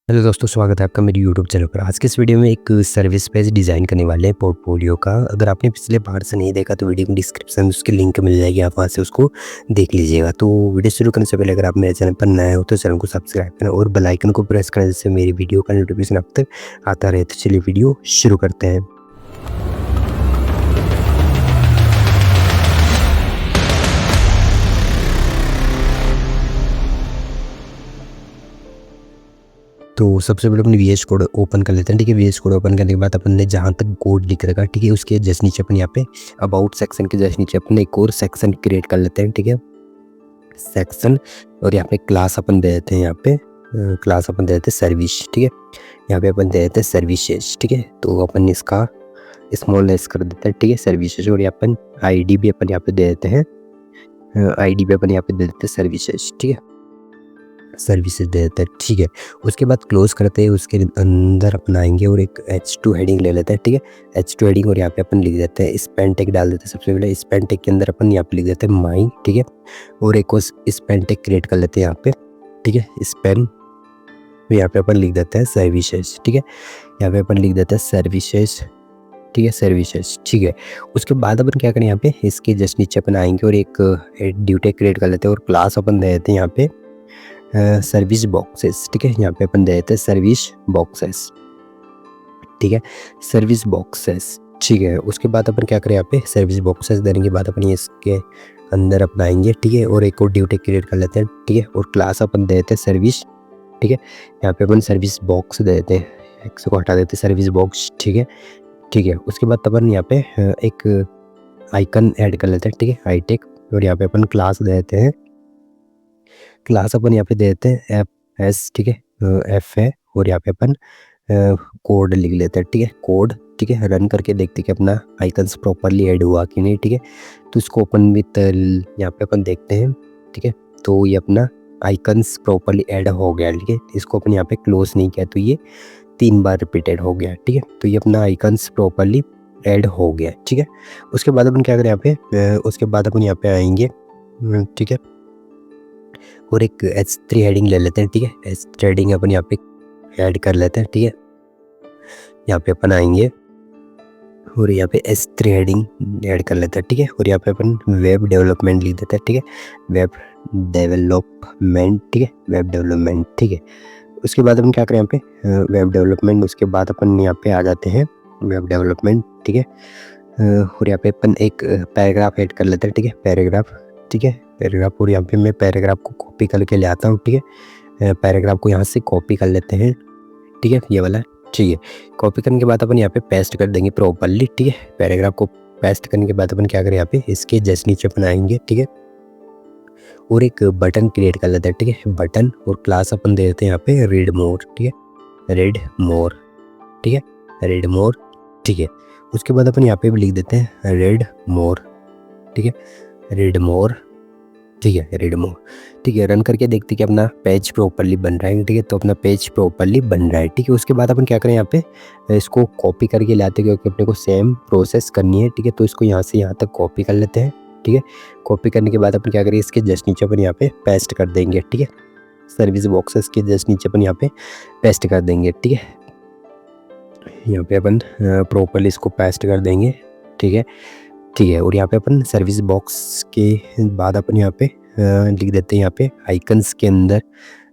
Hello दोस्तों, स्वागत है आपका मेरे यूट्यूब चैनल पर। आज के इस वीडियो में एक सर्विस पेज डिज़ाइन करने वाले हैं पोर्टफोलियो का। अगर आपने पिछले पार्ट से नहीं देखा तो वीडियो में डिस्क्रिप्शन में उसकी लिंक मिल जाएगी, आप वहाँ से उसको देख लीजिएगा। तो वीडियो शुरू करने से पहले अगर आप मेरे चैनल पर नए हो तो चैनल को सब्सक्राइब करें और बेल आइकन को प्रेस करें, जिससे मेरी वीडियो का नोटिफिकेशन आप तक आता रहे। तो चलिए वीडियो शुरू करते हैं। तो सबसे पहले अपने वीएस कोड ओपन कर लेते हैं, ठीक है। वीएस कोड ओपन करने के बाद अपन ने जहाँ तक कोड लिख रखा, ठीक है, उसके जस्ट नीचे अपन यहाँ पे अबाउट सेक्शन के जस्ट नीचे अपन एक और सेक्शन क्रिएट कर लेते हैं, ठीक है। सेक्शन और यहाँ पे क्लास अपन दे देते हैं, यहाँ पे क्लास अपन दे देते हैं सर्विस, ठीक है। यहाँ पे अपन दे देते हैं सर्विसेज, ठीक है। तो अपन इसका स्मॉल लेस कर देते हैं, ठीक है, सर्विसेज। और यहाँ अपन आईडी भी अपन यहाँ पे दे देते हैं, आईडी भी अपन यहाँ पे दे देते हैं सर्विसेज, ठीक है, सर्विसेज दे देते हैं, ठीक है। उसके बाद क्लोज करते हैं, उसके अंदर अपन आएंगे और एक H2 हेडिंग ले लेते हैं, ठीक है, H2 हेडिंग। और यहाँ पे अपन लिख देते हैं स्पेन टैग डाल देते हैं। सबसे पहले स्पेन टैग के अंदर अपन यहाँ पे लिख देते हैं माई, ठीक है। और एक और स्पेन टैग क्रिएट कर लेते हैं यहाँ पे, ठीक है, स्पेन। यहाँ पे अपन लिख देते हैं सर्विसेज, ठीक है। यहाँ पे अपन लिख देते हैं सर्विसेज, ठीक है, सर्विसेज, ठीक है। उसके बाद अपन क्या करें, यहाँ पे इसके जस्ट नीचे अपन आएंगे और एक ड्यू टैग क्रिएट कर लेते हैं और क्लास अपन दे देते हैं यहाँ पे सर्विस बॉक्सेस, ठीक है। यहाँ पे अपन दे देते हैं सर्विस बॉक्सेस, ठीक है, सर्विस बॉक्सेस, ठीक है। उसके बाद अपन क्या करें, यहाँ पे सर्विस बॉक्सेस देने के बाद अपन इसके अंदर अपनाएंगे, ठीक है, और एक और ड्यू टैग क्रिएट कर लेते हैं, ठीक है। और क्लास अपन दे देते हैं सर्विस, ठीक है। यहाँ पे अपन सर्विस बॉक्स दे देते हैं, एक को हटा देते हैं सर्विस बॉक्स, ठीक है, ठीक है। उसके बाद अपन यहाँ पे एक आइकन ऐड कर लेते हैं, ठीक है, हाईटेक। और यहाँ पे अपन क्लास दे देते हैं, क्लास अपन यहाँ पे दे देते हैं एफ एस, ठीक है, एफ है। और यहाँ पे अपन कोड लिख लेते हैं, ठीक है, कोड, ठीक है। रन करके देखते हैं कि अपना आइकन्स प्रॉपरली ऐड हुआ कि नहीं, ठीक है। तो इसको ओपन विथ यहाँ पे अपन देखते हैं, ठीक है। तो ये अपना आइकन्स प्रॉपरली ऐड हो गया, ठीक है। इसको अपन यहाँ पे क्लोज नहीं किया तो ये 3 बार रिपीटेड हो गया, ठीक है। तो ये अपना आइकन्स प्रॉपरली ऐड हो गया, ठीक है। उसके बाद अपन क्या करें, यहाँ पे उसके बाद अपन यहाँ पे आएंगे, ठीक है, और एक H3 हेडिंग ले लेते हैं, ठीक है। H3 हेडिंग अपन यहाँ पे ऐड कर लेते हैं, ठीक है। यहाँ पे अपन आएंगे और यहाँ पे S3 हेडिंग ऐड कर लेते हैं, ठीक है। और यहाँ पे अपन वेब डेवलपमेंट लिख देते हैं, ठीक है, वेब डेवलपमेंट, ठीक है, वेब डेवलपमेंट, ठीक है। उसके बाद अपन क्या करें, यहाँ पे वेब डेवलपमेंट। उसके बाद अपन यहाँ पे आ जाते हैं वेब डेवलपमेंट, ठीक है। और यहाँ पे अपन एक पैराग्राफ ऐड कर लेते हैं, ठीक है, पैराग्राफ, ठीक है, पैराग्राफ। और यहाँ पे मैं पैराग्राफ को कॉपी करके ले आता हूँ, ठीक है, पैराग्राफ को यहाँ से कॉपी कर लेते हैं, ठीक है, ये वाला, ठीक है। कॉपी करने के बाद अपन यहाँ पे पेस्ट कर देंगे प्रॉपरली, ठीक है। पैराग्राफ को पेस्ट करने के बाद अपन क्या करें, यहाँ पे इसके जस्ट नीचे अपन आएंगे, ठीक है, और एक बटन क्रिएट कर लेते हैं, ठीक है, बटन। और क्लास अपन दे देते हैं यहाँ पे रीड मोर, ठीक है, रीड मोर, ठीक है, रीड मोर, ठीक है। उसके बाद अपन यहाँ पे भी लिख देते हैं रीड मोर, ठीक है, रीड मोर, ठीक है, रीड मोर, ठीक है। रन करके देखते कि अपना पेज प्रॉपरली बन रहा है, ठीक है। तो अपना पेज प्रॉपरली बन रहा है, ठीक है। उसके बाद अपन क्या करें, यहाँ पे इसको कॉपी करके लाते हैं, क्योंकि अपने को सेम प्रोसेस करनी है, ठीक है। तो इसको यहाँ से यहाँ तक कॉपी कर लेते हैं, ठीक है। कॉपी करने के बाद अपन क्या करें, इसके जस्ट नीचे अपन यहाँ पे पेस्ट कर देंगे, ठीक है, सर्विस बॉक्सेस के जस्ट नीचे अपन यहाँ पे पेस्ट कर देंगे, ठीक है। यहाँ पे अपन प्रॉपरली इसको पेस्ट कर देंगे, ठीक है, ठीक है। और यहाँ पे अपन सर्विस बॉक्स के बाद अपन यहाँ पे लिख देते हैं, यहाँ पे आइकन्स के अंदर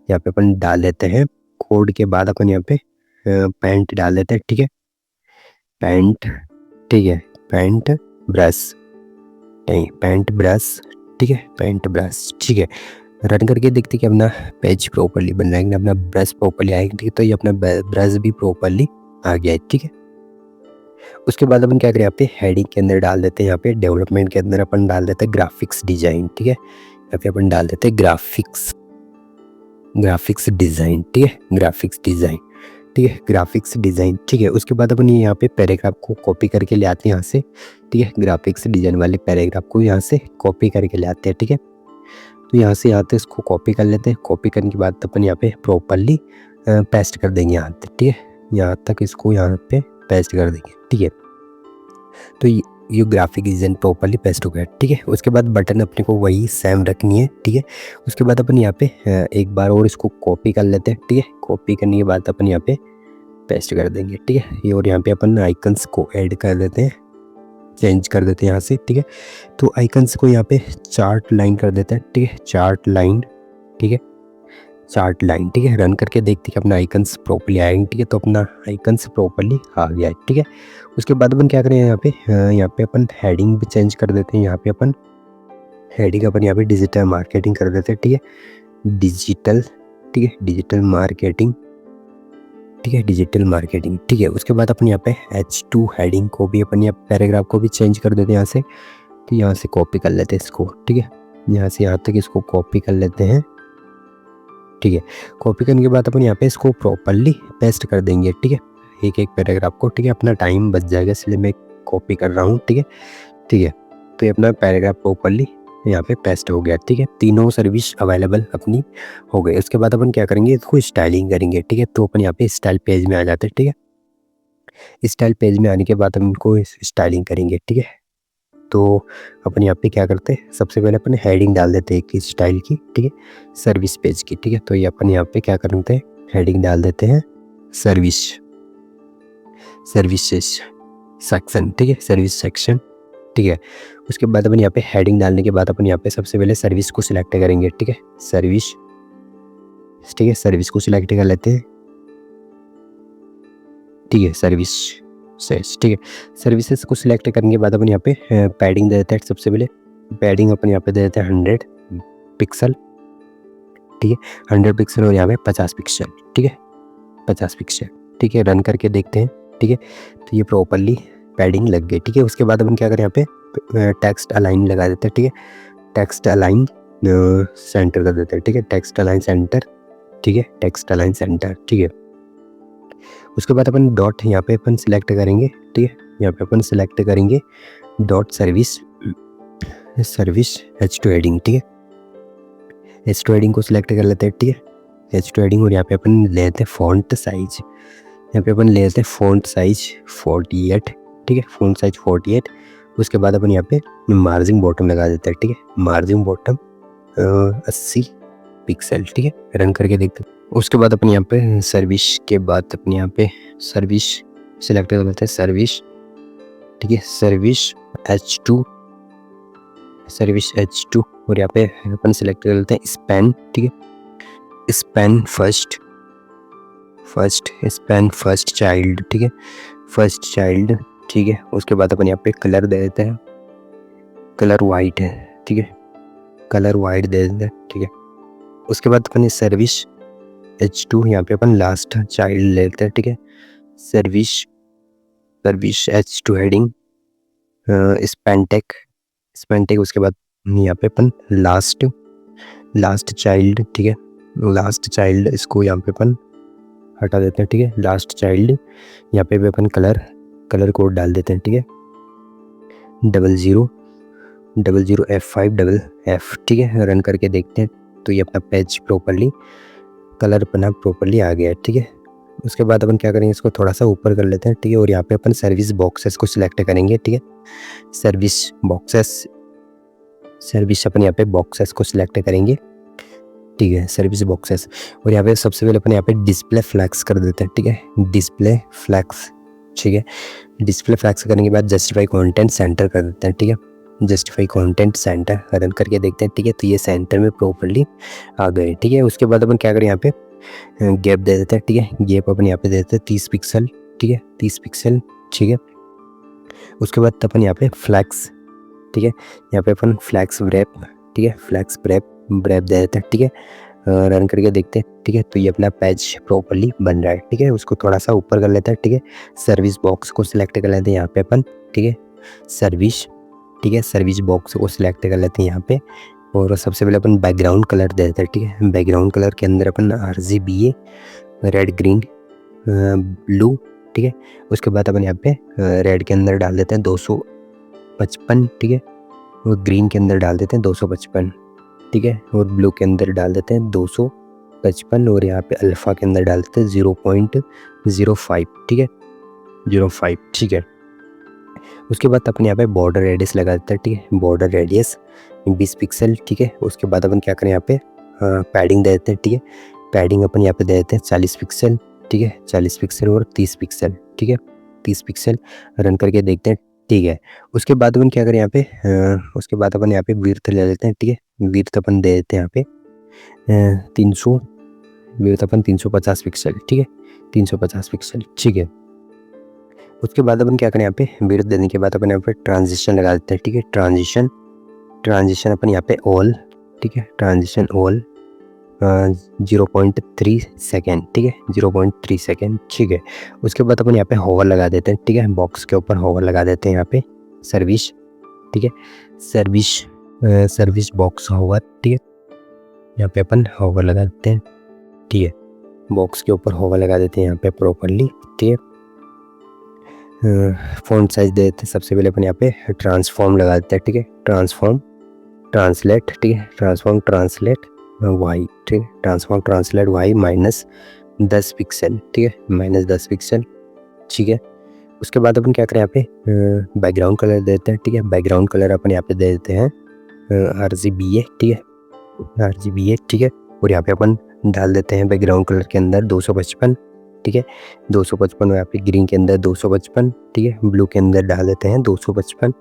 यहाँ पे अपन डाल देते हैं कोड के बाद अपन यहाँ पे पेंट डाल देते हैं, ठीक है, पेंट, ठीक है, पेंट ब्रश, नहीं, पेंट ब्रश, ठीक है, पेंट ब्रश, ठीक है। रन करके देखते कि अपना पेज प्रॉपरली बन रहा है, अपना ब्रश प्रॉपरली आएगा, ठीक है। तो ये अपना ब्रश भी प्रॉपरली आ गया है, ठीक है। उसके बाद अपन क्या करें, यहाँ पे हेडिंग के अंदर डाल देते हैं, यहाँ पे डेवलपमेंट के अंदर अपन डाल देते हैं ग्राफिक्स डिजाइन, ठीक है। यहाँ पे अपन डाल देते हैं ग्राफिक्स डिजाइन, ठीक है, ग्राफिक्स डिजाइन, ठीक है, ग्राफिक्स डिजाइन, ठीक है। उसके बाद अपन यहाँ पे पैराग्राफ को कॉपी करके ले आते हैं यहाँ से, ठीक है, ग्राफिक्स डिजाइन वाले पैराग्राफ को यहाँ से कॉपी करके ले आते हैं, ठीक है। तो यहाँ से यहाँ तक इसको कॉपी कर लेते हैं। कॉपी करने के बाद अपन यहाँ पे प्रॉपरली पेस्ट कर देंगे यहाँ तक, ठीक है, यहाँ तक इसको यहाँ पे पेस्ट कर देंगे, ठीक है। तो ये ग्राफिक रीजन प्रॉपरली पेस्ट हो गया, ठीक है। उसके बाद बटन अपने को वही सेम रखनी है, ठीक है। उसके बाद अपन यहाँ पे एक बार और इसको कॉपी कर लेते हैं, ठीक है। कॉपी करने के बाद अपन यहाँ पे पेस्ट कर देंगे, ठीक है। ये और यहाँ पे अपन आइकन्स को ऐड कर देते हैं, चेंज कर देते हैं यहाँ से, ठीक है। तो आइकन्स को यहाँ पे चार्ट लाइन कर देते हैं, ठीक है। चार्ट लाइन, ठीक है, चार्ट लाइन, ठीक है। रन करके देखते हैं कि अपना आइकन्स प्रॉपरली आएंगे, ठीक है। तो अपना आइकन्स प्रॉपरली आ गया है, ठीक है। उसके बाद अपन क्या करें, यहाँ पे अपन हेडिंग भी चेंज कर देते हैं। यहाँ पे अपन हेडिंग अपन यहाँ पे डिजिटल मार्केटिंग कर देते हैं, ठीक है। डिजिटल, ठीक है, डिजिटल मार्केटिंग, ठीक है, डिजिटल मार्केटिंग, ठीक है। उसके बाद अपन यहाँ पे H2 हेडिंग को भी अपन यहाँ पैराग्राफ को भी चेंज कर देते हैं यहाँ से, तो यहाँ से कॉपी कर लेते हैं इसको, ठीक है। यहाँ से यहाँ तक इसको कॉपी कर लेते हैं, ठीक है। कॉपी करने के बाद अपन यहाँ पे इसको प्रॉपरली पेस्ट कर देंगे, ठीक है, एक एक पैराग्राफ को, ठीक है। अपना टाइम बच जाएगा इसलिए मैं कॉपी कर रहा हूँ, ठीक है, ठीक है। तो ये अपना पैराग्राफ प्रॉपरली यहाँ पे पेस्ट हो गया, ठीक है। तीनों सर्विस अवेलेबल अपनी हो गई। उसके बाद अपन क्या करेंगे, इसको स्टाइलिंग करेंगे, ठीक है। तो अपन यहाँ पे स्टाइल पेज में आ जाते हैं, ठीक है। स्टाइल पेज में आने के बाद हम इनको स्टाइलिंग करेंगे, ठीक है। तो अपन यहाँ पे क्या करते हैं, सबसे पहले अपन हेडिंग डाल देते हैं एक स्टाइल की, ठीक है, सर्विस पेज की, ठीक है। तो ये अपन यहाँ पे क्या करते हैं, हेडिंग डाल देते हैं सर्विस, सर्विसेज सेक्शन, ठीक है, सर्विस सेक्शन, ठीक है। उसके बाद अपन यहाँ पे हेडिंग डालने के बाद अपन यहाँ पे सबसे पहले सर्विस को सिलेक्ट करेंगे, ठीक है, सर्विस, ठीक है, सर्विस को सिलेक्ट कर लेते हैं, ठीक है, सर्विस सेस, ठीक है। सर्विसेज को सिलेक्ट करने के बाद अपन यहाँ पे पैडिंग दे देते हैं। सबसे पहले पैडिंग अपन यहाँ पे दे देते हैं 100 पिक्सल, ठीक है, 100 पिक्सल और यहाँ पे 50 पिक्सल, ठीक है, 50 पिक्सल, ठीक है। रन करके देखते हैं, ठीक है। तो ये प्रॉपरली पैडिंग लग गई, ठीक है। उसके बाद अपन क्या करें, यहाँ पे टेक्स्ट अलाइन लगा देते हैं, ठीक है, टेक्स्ट अलाइन सेंटर कर देते हैं, ठीक है, टेक्स्ट अलाइन सेंटर, ठीक है, टेक्स्ट अलाइन सेंटर, ठीक है। उसके बाद अपन डॉट यहाँ पे अपन सिलेक्ट करेंगे, ठीक है, यहाँ पे अपन सिलेक्ट करेंगे dot service, service H2 heading, ठीक है, H2 हेडिंग को सिलेक्ट कर लेते हैं, ठीक है, H2 हेडिंग। और यहाँ पे अपन ले लेते हैं फॉन्ट साइज, यहाँ पे अपन ले लेते हैं फॉन्ट साइज 48, ठीक है, फॉन्ट साइज 48। उसके बाद अपन यहाँ पे मार्जिन बॉटम लगा देते हैं, ठीक है, मार्जिन बॉटम 80 पिक्सल, ठीक है। रन करके देखते हैं। उसके बाद अपन यहाँ पे सर्विस के बाद अपन यहाँ पे सर्विस सिलेक्ट कर लेते हैं, सर्विस, ठीक है, सर्विस H2, सर्विस H2। और यहाँ पे अपन सिलेक्ट कर लेते हैं स्पैन, ठीक है, span first, first span first child, ठीक है, फर्स्ट चाइल्ड, ठीक है। उसके बाद अपन यहाँ पे कलर दे देते हैं, कलर वाइट है, ठीक है, कलर वाइट दे देते हैं, ठीक है। उसके बाद अपन सर्विस H2 यहाँ पे अपन लास्ट चाइल्ड लेते हैं, ठीक है, सर्विस, सर्विस H2 हेडिंग स्पेंटेक, स्पेंटेक। उसके बाद यहाँ पे अपन लास्ट, लास्ट चाइल्ड, ठीक है, लास्ट चाइल्ड, इसको यहाँ पे अपन हटा देते हैं, ठीक है, लास्ट चाइल्ड। यहाँ पे भी अपन कलर, कलर कोड डाल देते हैं, ठीक है, 0000 F5FF, ठीक है। रन करके देखते हैं तो ये अपना पेज प्रॉपरली कलर अपना प्रॉपरली आ गया है, ठीक है। उसके बाद अपन क्या करेंगे, इसको थोड़ा सा ऊपर कर लेते हैं, ठीक है। और यहाँ पे अपन सर्विस बॉक्सेस को सिलेक्ट करेंगे, ठीक है, सर्विस बॉक्सेस, सर्विस अपन यहाँ पे बॉक्सेस को सिलेक्ट करेंगे, ठीक है, सर्विस बॉक्सेस। और यहाँ पे सबसे पहले अपन यहाँ पे डिस्प्ले फ्लैक्स कर देते हैं, ठीक है, डिस्प्ले फ्लैक्स, ठीक है। डिस्प्ले फ्लैक्स करने के बाद जस्टिफाई कंटेंट सेंटर कर देते हैं, ठीक है, जस्टिफाई कंटेंट सेंटर। रन करके देखते हैं, ठीक है। तो ये सेंटर में प्रॉपरली आ गए, ठीक है। उसके बाद अपन क्या करें, यहाँ पे गैप दे देते हैं, ठीक है, गैप अपन यहाँ पे दे देते हैं 30 पिक्सल, ठीक है, 30 पिक्सल, ठीक है। उसके बाद अपन यहाँ पे फ्लैक्स, ठीक है, यहाँ पे अपन फ्लैक्स ब्रेप, ठीक है, फ्लैक्स ब्रेप ब्रेप दे देते हैं, ठीक है। रन करके देखते हैं, ठीक है। तो ये अपना पेज प्रॉपरली बन रहा है, ठीक है। उसको थोड़ा सा ऊपर कर लेते हैं, ठीक है, सर्विस बॉक्स को सिलेक्ट कर लेते हैं यहाँ पे अपन, ठीक है, सर्विस, ठीक है, सर्विस बॉक्स को सिलेक्ट कर लेते हैं यहाँ पे। और सबसे पहले अपन बैकग्राउंड कलर दे देते हैं, ठीक है, बैकग्राउंड कलर के अंदर अपन RGBA रेड ग्रीन ब्लू, ठीक है। उसके बाद अपन यहाँ पे रेड के अंदर डाल देते हैं 255, ठीक है, और ग्रीन के अंदर डाल देते हैं 255, ठीक है, और ब्लू के अंदर डाल देते हैं 255, और यहाँ पे अल्फ़ा के अंदर डाल देते हैं 0.05, ठीक है, 05, ठीक है। उसके बाद अपन यहाँ पे बॉर्डर रेडियस लगा देते हैं, ठीक है, बॉर्डर रेडियस 20 पिक्सल, ठीक है। उसके बाद अपन क्या करें यहाँ पे पैडिंग दे देते हैं, ठीक है, पैडिंग अपन यहाँ पे दे देते हैं 40 पिक्सल, ठीक है, 40 पिक्सल और 30 पिक्सल, ठीक है, 30 पिक्सल। रन करके देखते हैं, ठीक है। उसके बाद अपन क्या करें यहाँ पे उसके बाद अपन यहाँ पे विड्थ ले लेते हैं, ठीक है, विड्थ अपन दे देते हैं यहाँ पे 300, विड्थ अपन 350 पिक्सल, ठीक है, 350 पिक्सल, ठीक है। उसके बाद अपन क्या करें यहाँ पे विड्थ देने के बाद अपन यहाँ पे ट्रांजिशन लगा देते हैं, ठीक है, ट्रांजिशन अपन यहाँ पे ऑल, ठीक है, ट्रांजिशन ऑल 0.3 सेकेंड, ठीक है, 0.3 सेकेंड, ठीक है। उसके बाद अपन यहाँ पे होवर लगा देते हैं, ठीक है, बॉक्स के ऊपर होवर लगा देते हैं यहाँ पे सर्विस, ठीक है, सर्विस बॉक्स होवर, ठीक है, यहाँ पे अपन होवर लगा देते हैं, ठीक है, बॉक्स के ऊपर होवर लगा देते हैं यहाँ पे प्रॉपरली, ठीक है। फॉन्ट साइज दे देते हैं, सबसे पहले अपन यहाँ पे ट्रांसफॉर्म लगा देते हैं, ठीक है, ट्रांसफॉर्म ट्रांसलेट, ठीक है, ट्रांसफॉर्म ट्रांसलेट वाई, ठीक है, ट्रांसफॉर्म ट्रांसलेट वाई -10 पिक्सल, ठीक है, -10 पिक्सल, ठीक है। उसके बाद अपन क्या करें यहाँ पे बैकग्राउंड कलर देते हैं, ठीक है, बैकग्राउंड कलर अपन यहाँ पे दे देते हैं RGBA, ठीक है, RGBA, ठीक है। और यहाँ पे अपन डाल देते हैं बैकग्राउंड कलर के अंदर 255, ठीक है, 255, यहाँ पे ग्रीन के अंदर 255, ठीक है, ब्लू के अंदर डाल देते हैं 255,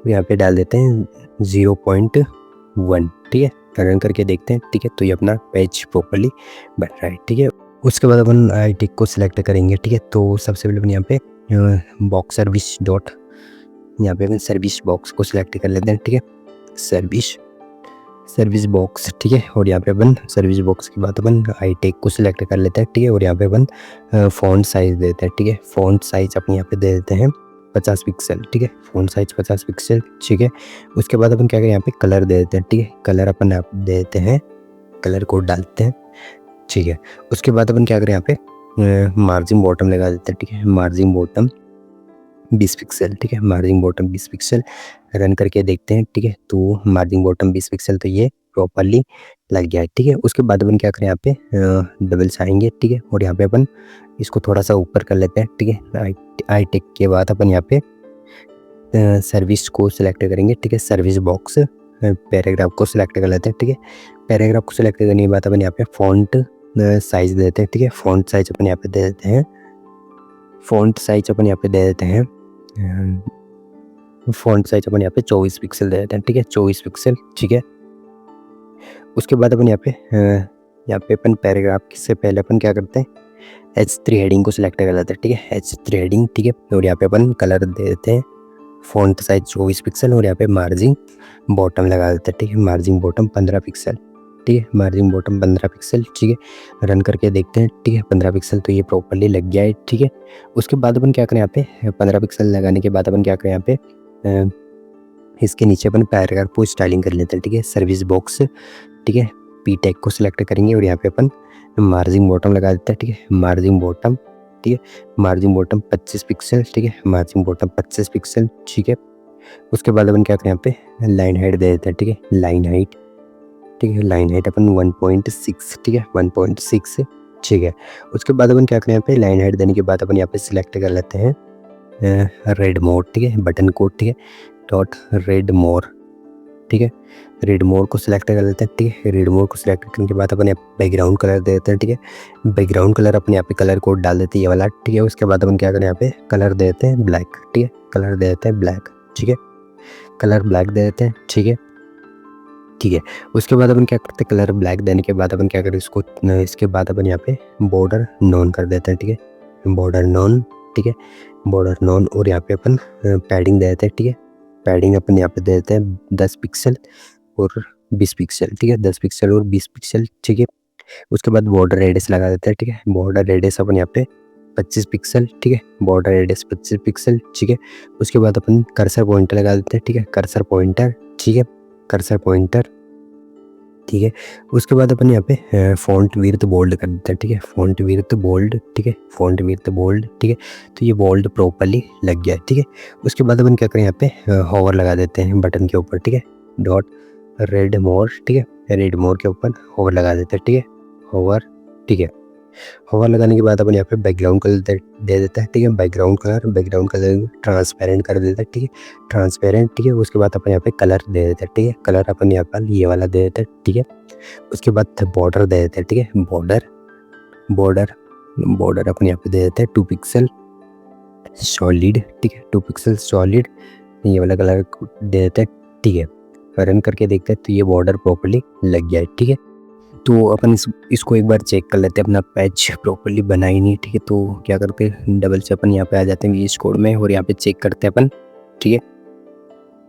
यहाँ पे डाल देते हैं 0.1, ठीक है। रन करके देखते हैं, ठीक है, तो ये अपना पेज प्रॉपरली बन रहा है, ठीक है। उसके बाद अपन आई टिक को सिलेक्ट करेंगे, ठीक है। तो सबसे पहले अपन यहाँ पे बॉक्स सर्विस डॉट, यहाँ पे अपन सर्विस बॉक्स को सिलेक्ट कर लेते हैं, ठीक है, सर्विस बॉक्स, ठीक है। और यहाँ पे अपन सर्विस बॉक्स के बाद अपन आई टेक को सिलेक्ट कर लेते हैं, ठीक है। और यहाँ पे अपन फ़ॉन्ट साइज देते हैं, ठीक है, फ़ॉन्ट साइज अपन यहाँ पे दे देते हैं 50 पिक्सल, ठीक है, फ़ॉन्ट साइज 50 पिक्सल, ठीक है। उसके बाद अपन क्या करें यहाँ पे कलर दे देते हैं, ठीक है, कलर अपन यहाँ पे दे देते हैं, कलर कोड डालते हैं, ठीक है। उसके बाद अपन क्या करें यहाँ पे मार्जिन बॉटम लगा देते हैं, ठीक है, मार्जिन बॉटम 20 पिक्सल, ठीक है, मार्जिन बॉटम 20 पिक्सल। रन करके देखते हैं, ठीक है, तो मार्जिन बॉटम 20 पिक्सल तो ये प्रॉपरली लग गया है, ठीक है। उसके बाद अपन क्या करें यहाँ पे डबल्स आएंगे, ठीक है, और यहाँ पे अपन इसको थोड़ा सा ऊपर कर लेते हैं, ठीक है। आई टेक के बाद अपन यहाँ पे सर्विस को सिलेक्ट करेंगे, ठीक है, सर्विस बॉक्स पैराग्राफ को सिलेक्ट कर लेते हैं, ठीक है। पैराग्राफ को सिलेक्ट करने के बाद अपन यहाँ पे फॉन्ट साइज देते हैं, ठीक है, फॉन्ट साइज अपन यहाँ पे दे देते हैं, फॉन्ट साइज अपन यहाँ पे दे देते हैं, फॉन्ट साइज अपन यहाँ पे 24 पिक्सल दे देते हैं, ठीक है, 24 पिक्सल, ठीक है। उसके बाद अपन यहाँ पे अपन पैराग्राफ से पहले अपन क्या करते हैं H3 हेडिंग को सिलेक्ट कर लेते हैं, ठीक है, H3 हेडिंग, ठीक है। और यहाँ पे अपन कलर दे देते हैं, फॉन्ट साइज 24 पिक्सल, और यहाँ पे मार्जिन बॉटम लगा देते हैं, ठीक है, मार्जिन बॉटम 15 पिक्सल, ठीक है, मार्जिन बॉटम 15 पिक्सल, ठीक है। रन करके देखते हैं, ठीक है, 15 पिक्सल तो ये प्रॉपरली लग गया है, ठीक है। उसके बाद अपन क्या करें यहाँ पे 15 पिक्सल लगाने के बाद अपन क्या करें यहाँ पे इसके नीचे अपन पैराग्राफ को स्टाइलिंग कर लेते हैं, ठीक है, सर्विस बॉक्स, ठीक है, पी टैग को सिलेक्ट करेंगे और यहाँ पे अपन मार्जिन बॉटम लगा देते हैं, ठीक है, मार्जिन बॉटम, ठीक है, मार्जिन बॉटम 25 पिक्सल, ठीक है, मार्जिन बॉटम 25 पिक्सल, ठीक है। उसके बाद अपन क्या करें यहाँ पे लाइन हाइट दे देते हैं, ठीक है, लाइन हाइट, ठीक है, लाइन हाइट अपन 1.6, ठीक है, 1.6, ठीक है। उसके बाद अपन क्या करें यहाँ पे लाइन हाइट देने के बाद अपन यहाँ पे सिलेक्ट कर लेते हैं रेड मोर, ठीक है, बटन कोड, ठीक है, डॉट रेड मोर, ठीक है, रेड मोर को सिलेक्ट कर लेते हैं, ठीक है। रेड मोर को सिलेक्ट करने के बाद अपन बैकग्राउंड कलर दे देते हैं, ठीक है, बैकग्राउंड कलर अपन यहाँ पे कलर कोड डाल देते हैं ये वाला, ठीक है। उसके बाद अपन क्या करें यहाँ पे कलर दे देते हैं ब्लैक, ठीक है, कलर दे देते हैं ब्लैक, ठीक है, कलर ब्लैक दे देते हैं, ठीक है, ठीक है। उसके बाद अपन क्या करते हैं कलर ब्लैक देने के बाद अपन क्या करें इसको, इसके बाद अपन यहाँ पे बॉर्डर नॉन कर देते हैं, ठीक है, बॉर्डर नॉन, ठीक है, बॉर्डर नॉन। और यहाँ पे अपन पैडिंग दे देते हैं, ठीक है, पैडिंग अपन यहाँ पे दे देते हैं 10 पिक्सल और 20 पिक्सल, ठीक है, 10 पिक्सल और 20 पिक्सल, ठीक है। उसके बाद बॉर्डर रेडियस लगा देते हैं, ठीक है, बॉर्डर रेडियस अपन यहाँ पे 25 पिक्सल, ठीक है, बॉर्डर रेडियस 25 पिक्सल, ठीक है। उसके बाद अपन कर्सर पॉइंटर लगा देते हैं, ठीक है, कर्सर पॉइंटर, ठीक है, कर्सर पॉइंटर, ठीक है। उसके बाद अपन यहाँ पे फॉन्ट विड्थ बोल्ड कर देते हैं, ठीक है, फॉन्ट विड्थ बोल्ड, ठीक है, फॉन्ट विड्थ बोल्ड, ठीक है। तो ये बोल्ड प्रॉपरली लग गया है, ठीक है। उसके बाद अपन क्या करें यहाँ पे होवर लगा देते हैं बटन के ऊपर, ठीक है, डॉट रेड मोर, ठीक है, रेड मोर के ऊपर होवर लगा देते हैं, ठीक है, होवर, ठीक है। हवा लगाने के बाद अपन यहाँ पे बैकग्राउंड कलर दे देता है, ठीक है। बैकग्राउंड कलर ट्रांसपेरेंट कर देता है, ठीक है, ट्रांसपेरेंट, ठीक है। उसके बाद अपन यहाँ पे कलर दे देते हैं, ठीक है। कलर अपन यहाँ पर ये वाला दे देते हैं, ठीक है। उसके बाद बॉर्डर दे देते हैं, ठीक है। बॉर्डर अपन यहाँ पे दे देते हैं 2 पिक्सल सॉलिड, ठीक है, 2 पिक्सल सॉलिड, ये वाला कलर दे देते हैं, ठीक है। रन करके देखते हैं तो ये बॉर्डर प्रॉपर्ली लग गया है, ठीक है। तो अपन इसको एक बार चेक कर लेते हैं, अपना पैच प्रॉपर्ली बना ही नहीं, ठीक है। तो क्या करते हैं, डबल से अपन यहाँ पे आ जाते हैं VS कोड में और यहाँ पे चेक करते हैं अपन, ठीक है।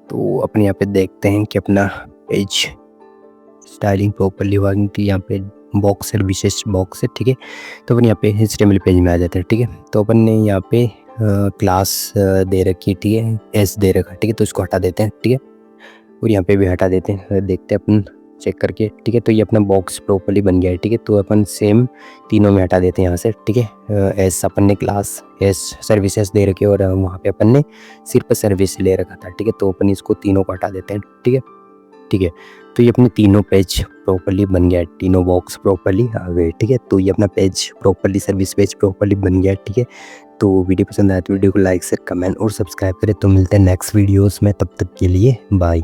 तो अपन यहाँ पे देखते हैं कि अपना पेज स्टाइलिंग प्रॉपर्ली हुआ, क्योंकि यहाँ पे बॉक्स है, विशेष बॉक्स है, ठीक है। तो अपन यहाँ पे HTML पेज में आ जाते हैं, ठीक है। तो अपन ने यहाँ पे क्लास दे रखी है, ठीक है, S दे रखा है, ठीक है। तो इसको हटा देते हैं, ठीक है, और यहाँ पे भी हटा देते हैं, देखते हैं अपन चेक करके, ठीक है। तो ये अपना बॉक्स प्रॉपर्ली बन गया है, ठीक है। तो अपन सेम तीनों में हटा देते हैं यहाँ से, ठीक है। एस अपन ने क्लास एस सर्विसेज दे रखी है और वहाँ पे अपन ने सिर्फ सर्विस ले रखा था, ठीक है। तो अपन इसको तीनों को हटा देते हैं, ठीक है, ठीक है। तो ये अपने तीनों पेज प्रॉपर्ली बन गया है, तीनों बॉक्स प्रॉपर्ली आ गए, ठीक है। तो ये अपना page properly, service page properly बन गया है, ठीक है। तो वीडियो पसंद आया तो वीडियो को लाइक शेयर कमेंट और सब्सक्राइब करें। तो मिलते हैं नेक्स्ट वीडियोस में, तब तक के लिए बाय।